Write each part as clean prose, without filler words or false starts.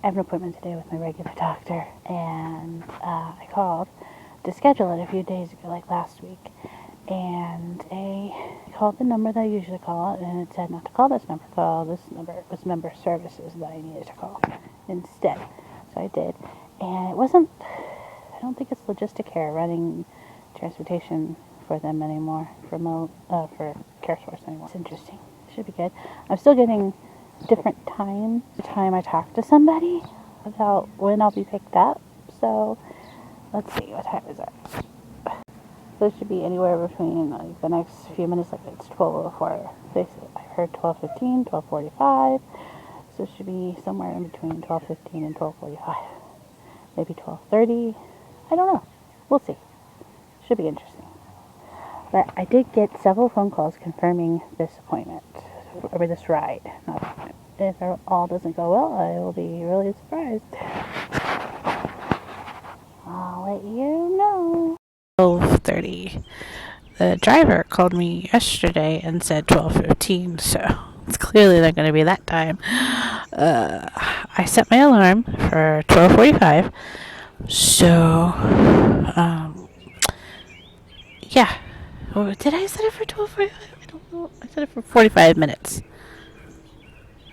have an appointment today with my regular doctor, and I called to schedule it a few days ago, like last week, and I called the number that I usually call, and it said not to call this number, call this number. It was member services that I needed to call instead. So I did, and it wasn't, I don't think it's Logisticare running transportation for them anymore, for CareSource anymore. It's interesting. Should be good. I'm still getting different times the time I talk to somebody about when I'll be picked up. So let's see, what time is it? So it should be anywhere between like the next few minutes, like it's 12:04. I heard 12:15, 12:45. So it should be somewhere in between 12:15 and 12:45. Maybe 12:30. I don't know. We'll see. Should be interesting. But I did get several phone calls confirming this appointment, or this ride, not appointment. If it all doesn't go well, I will be really surprised. I'll let you know. 12:30. The driver called me yesterday and said 12:15, so it's clearly not going to be that time. I set my alarm for 12:45, so, yeah. Or did I set it for 12:45? I don't know. I set it for 45 minutes.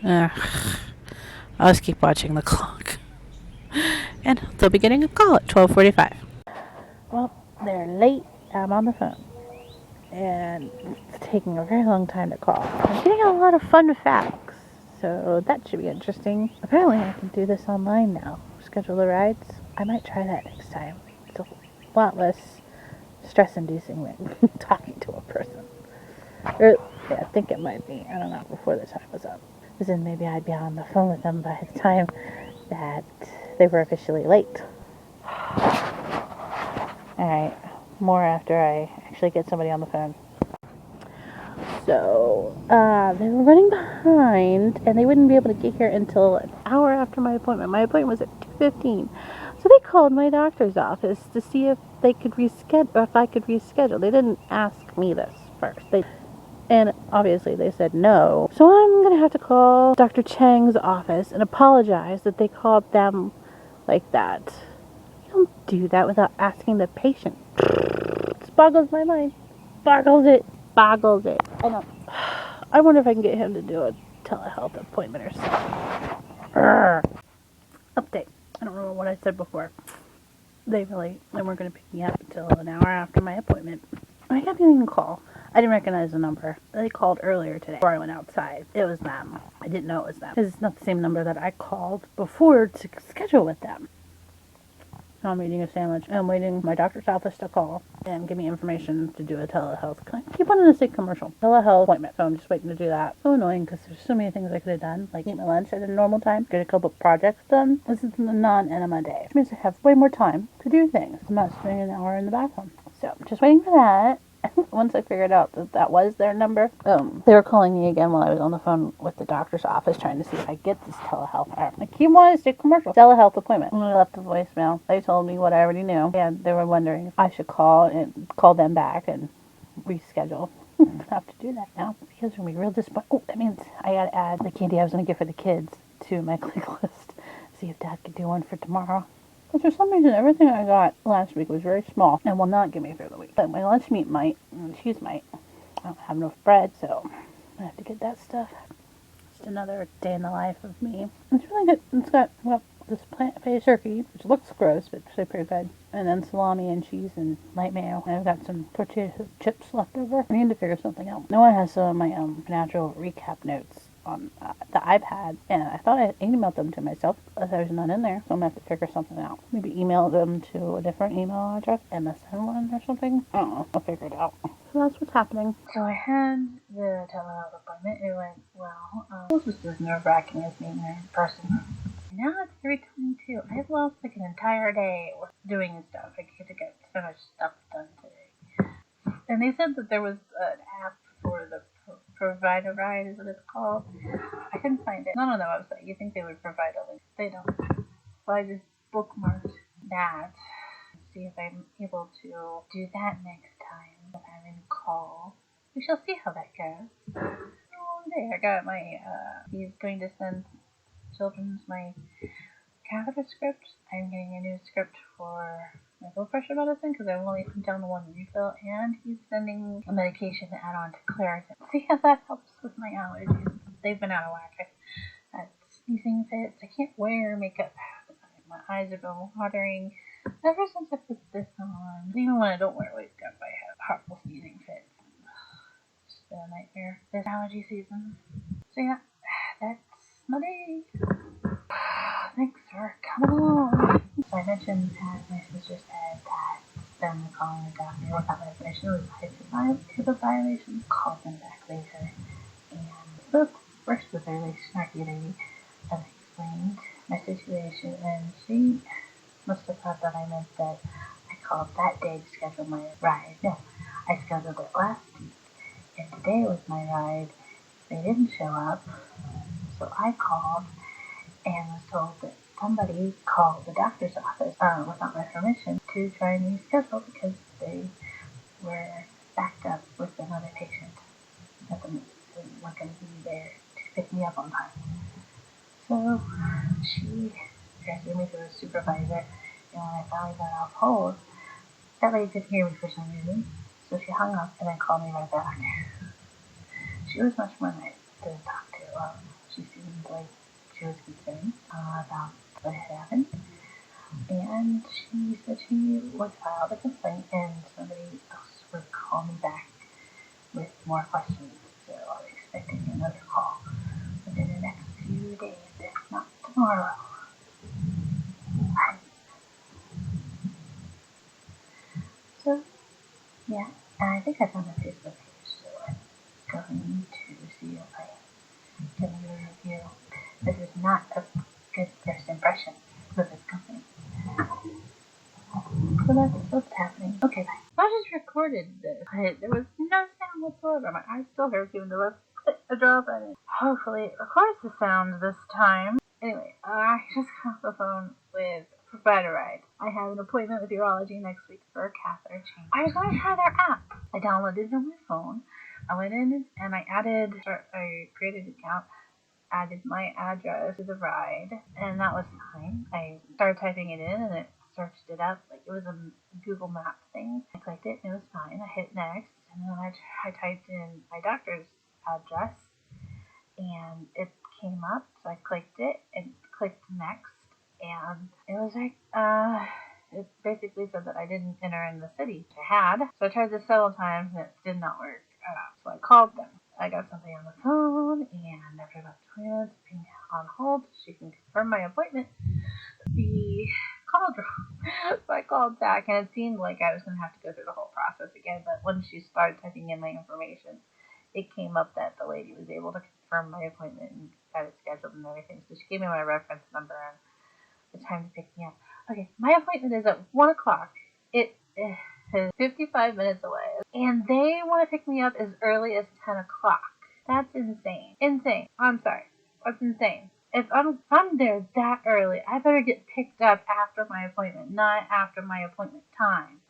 I'll just keep watching the clock. And they'll be getting a call at 12:45. Well, they're late. I'm on the phone. And it's taking a very long time to call. I'm getting a lot of fun facts. So that should be interesting. Apparently I can do this online now. Schedule the rides. I might try that next time. It's a lot less stress-inducing than talking to a person. Or, yeah, I think it might be. I don't know, before the time was up. Because then maybe I'd be on the phone with them by the time that they were officially late. Alright, more after I actually get somebody on the phone. So, they were running behind, and they wouldn't be able to get here until an hour after my appointment. My appointment was at 2:15. So they called my doctor's office to see if they could reschedule, or if I could reschedule. They didn't ask me this first. And obviously they said no. So I'm going to have to call Dr. Chang's office and apologize that they called them like that. You don't do that without asking the patient. It boggles my mind. Boggles it. I wonder if I can get him to do a telehealth appointment or something. Update. I don't know what I said before. They weren't going to pick me up until an hour after my appointment. I kept getting a call. I didn't recognize the number. They called earlier today before I went outside. It was them. I didn't know it was them. Because it's not the same number that I called before to schedule with them. So I'm eating a sandwich. I'm waiting for my doctor's office to call and give me information to do a telehealth. I keep wanting to say commercial. Telehealth appointment. So I'm just waiting to do that. So annoying because there's so many things I could have done. Like eat my lunch at a normal time. Get a couple projects done. This is a non-enema day. Which means I have way more time to do things. I'm not spending an hour in the bathroom. So I'm just waiting for that. Once I figured out that that was their number, they were calling me again while I was on the phone with the doctor's office trying to see if I get this telehealth. I keep wanting to say commercial. Telehealth appointment. When I left a voicemail, they told me what I already knew, and they were wondering if I should call them back and reschedule. I have to do that now because they're going to be real disappointed. Oh, that means I got to add the candy I was going to get for the kids to my click list. See if Dad could do one for tomorrow. But for some reason, everything I got last week was very small and will not get me through the week. But my lunch meat might, and cheese might. I don't have enough bread, so I have to get that stuff. Just another day in the life of me. It's really good. It's got, this plant-based turkey, which looks gross, but it's pretty good. And then salami and cheese and light mayo. And I've got some tortilla chips left over. I need to figure something out. Noah has some of my natural recap notes on the iPad, and I thought I had emailed them to myself, but there's none in there, so I'm going to have to figure something out. Maybe email them to a different email address, MSN one or something. I don't know. I'll figure it out. So that's what's happening. So I had the telehealth appointment. It went well. This was as nerve-wracking as being there in person. Now it's 3:22. I've lost like an entire day doing stuff. I get to get so much stuff done today. And they said that there was an app for the Provide a Ride, is what it's called. I couldn't find it. Not on the website. You think they would provide a link. They don't. So I just bookmarked that. See if I'm able to do that next time if I'm in call. We shall see how that goes. Oh, there. I got my, he's going to send children's my catheter script. I'm getting a new script for my blood pressure medicine because I've only put down the one refill, and he's sending a medication to add on to Claritin. See how that helps with my allergies. They've been out of whack. I had sneezing fits. I can't wear makeup. My eyes have been watering ever since I put this on. Even when I don't wear makeup, I have horrible sneezing fits. It's been a nightmare this allergy season. So yeah, that's my day. Thanks for coming on. So I mentioned that my sister said that them calling the doctor without my information was HIPAA violation. Called them back later and spoke first with her like snarky lady and explained my situation, and she must have thought that I meant that I called that day to schedule my ride. No, I scheduled it last week, and today was my ride. They didn't show up, so I called and was told that somebody called the doctor's office without my permission to try and reschedule because they were backed up with another patient that weren't going to be there to pick me up on time. So she transferred me to a supervisor, and when I finally got off hold, that lady couldn't hear me for some reason, so she hung up and then called me right back. She was much more nice to talk to. She seemed like she was concerned about what had happened, and she said she would file the complaint and somebody else would call me back with more questions. So I was expecting another call within the next few days, if not tomorrow. So yeah, and I think I found a Facebook page, so I'm going to see if I can leave a review. This is not a good first impression with this company. So that's what's happening. Okay, bye. I just recorded this. There was no sound whatsoever. My eyes still hurt even though I put a drop in it. Hopefully it records the sound this time. Anyway, I just got off the phone with Provider Ride. I have an appointment with urology next week for a catheter change. I was going to try their app. I downloaded it on my phone. I went in and I created an account, added my address to the ride, and that was fine. I started typing it in and it searched it up like it was a Google Map thing. I clicked it and it was fine. I hit next, and then I typed in my doctor's address and it came up, so I clicked it and clicked next, and it was like it basically said that I didn't enter in the city I had. So I tried this several times and it did not work. So I called them. I got somebody on the phone, and after about 20 minutes being on hold, she can confirm my appointment. The call dropped. So I called back, and it seemed like I was going to have to go through the whole process again. But when she started typing in my information, it came up that the lady was able to confirm my appointment and got it scheduled and everything. So she gave me my reference number and the time to pick me up. Okay, my appointment is at 1 o'clock. It is 55 minutes away, and they want to pick me up as early as 10 o'clock. That's insane. Insane. I'm sorry. That's insane. If I'm there that early, I better get picked up after my appointment, not after my appointment time.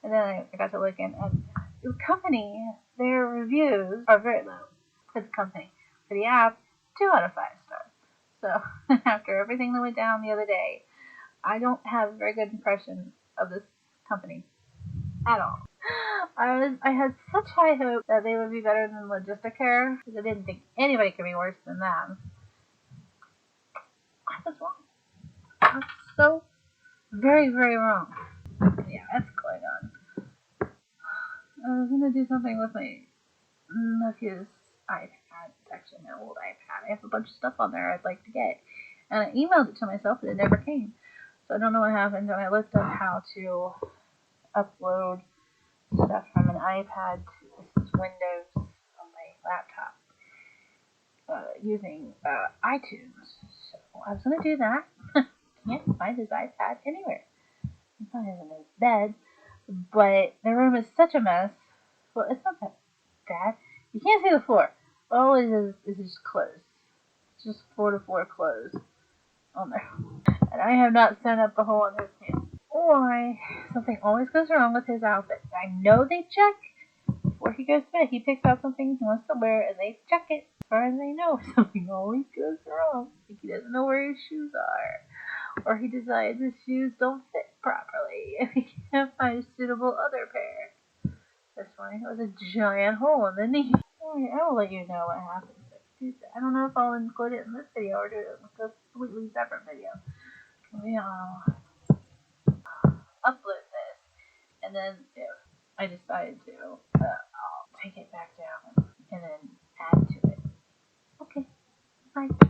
And then I got to look in at the company. Their reviews are very low for the company. For the app, 2 out of 5 stars. So after everything that went down the other day, I don't have a very good impression of this company at all. I had such high hope that they would be better than Logisticare, because I didn't think anybody could be worse than them. I was wrong. I was so very, very wrong. Yeah, that's going on. I was gonna do something with my nephew's iPad. It's actually my old iPad. I have a bunch of stuff on there I'd like to get, and I emailed it to myself, but it never came. So I don't know what happened. And I looked up how to upload stuff from an iPad to Windows on my laptop using iTunes. So I was gonna do that. Can't find his iPad anywhere. He probably has it in his bed, but the room is such a mess. Well, it's not that bad. You can't see the floor. All it is just clothes. It's just floor-to-floor clothes on there. And I have not sent up the hole in his pants. Why? Something always goes wrong with his outfit. I know they check before he goes to bed. He picks out something he wants to wear, and they check it. As far as they know, something always goes wrong. He He doesn't know where his shoes are. Or he decides his shoes don't fit properly and he can't find a suitable other pair. This one was a giant hole in the knee. Alright, I will let you know what happens next Tuesday. I don't know if I'll include it in this video or do it in a completely separate video. Maybe I'll upload this, and then if I decide to, I'll take it back down and then add to it. Okay, bye.